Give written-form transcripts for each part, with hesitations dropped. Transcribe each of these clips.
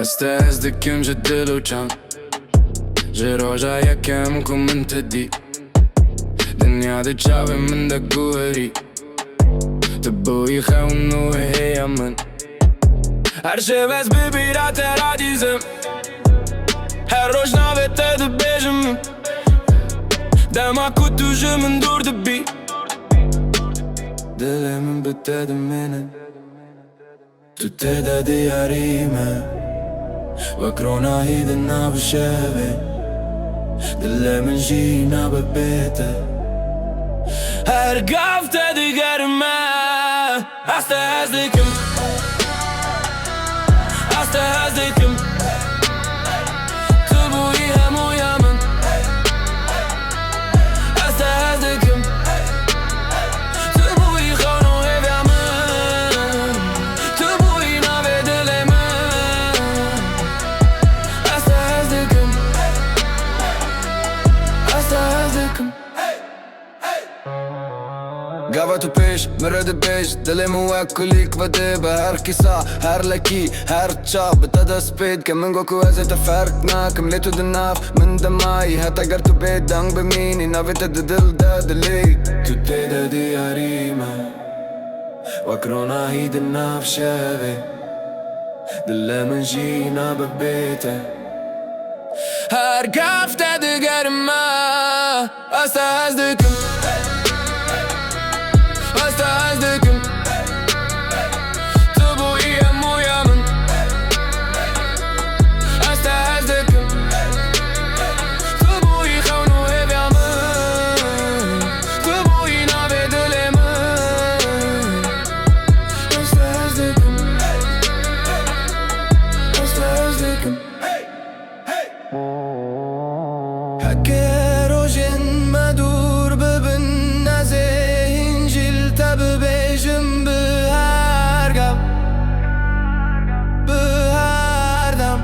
استهزدك مجدد وجان جروجا يكم كم من تدي دنيا دي تشاوي من دك قوري تبو يخونو هي من هرشي بس ببيرات راديزم هروش نافت تدبيجم دما كنتو جو من دور دبي دلي من بتاد منن تتدا دياريما وكرونا هيدنا بالشابي دلي من جينا ببيته هرقاف تدي قرما استهزكم استهزكم تبوي همو يمن استهزكم تبوي خونو هيف يمن تبوي نافي دلي من استهزكم استهزكم قافة تو پیش مرد پیش دل مو کلیک و دب هر کیسا هر لکی هر چا بتدا سپید که من گوکو از تفرق ناکم لیتو دناف من دمای حتی گر تو بید دنگ بمینی نویت دل دادلی تو تیدا دیاریما وکرونا هی دناف شاوی دل من جینا ببیته هر گفته دیگر ما استهزدکم استهزدكم تبوي همو يمن استهزدكم تبوي خونو هيف يمن تبوي نافي دلي من استهزدكم استهزدكم حكي روجن مدور ببن نازي ببیجم بهرگم بهردم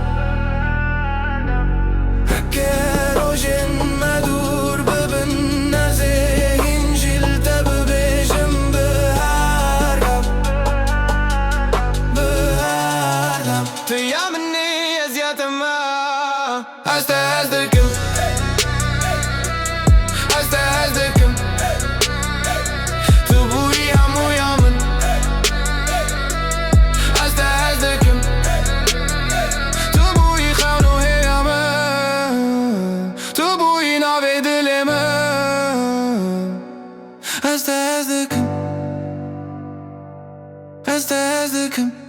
حکه روشن مدور ببن نزه اینجیل تا ببیجم بهرگم بهردم تیامنی ازیاتم استهزدکم استهزدکم استهزدكم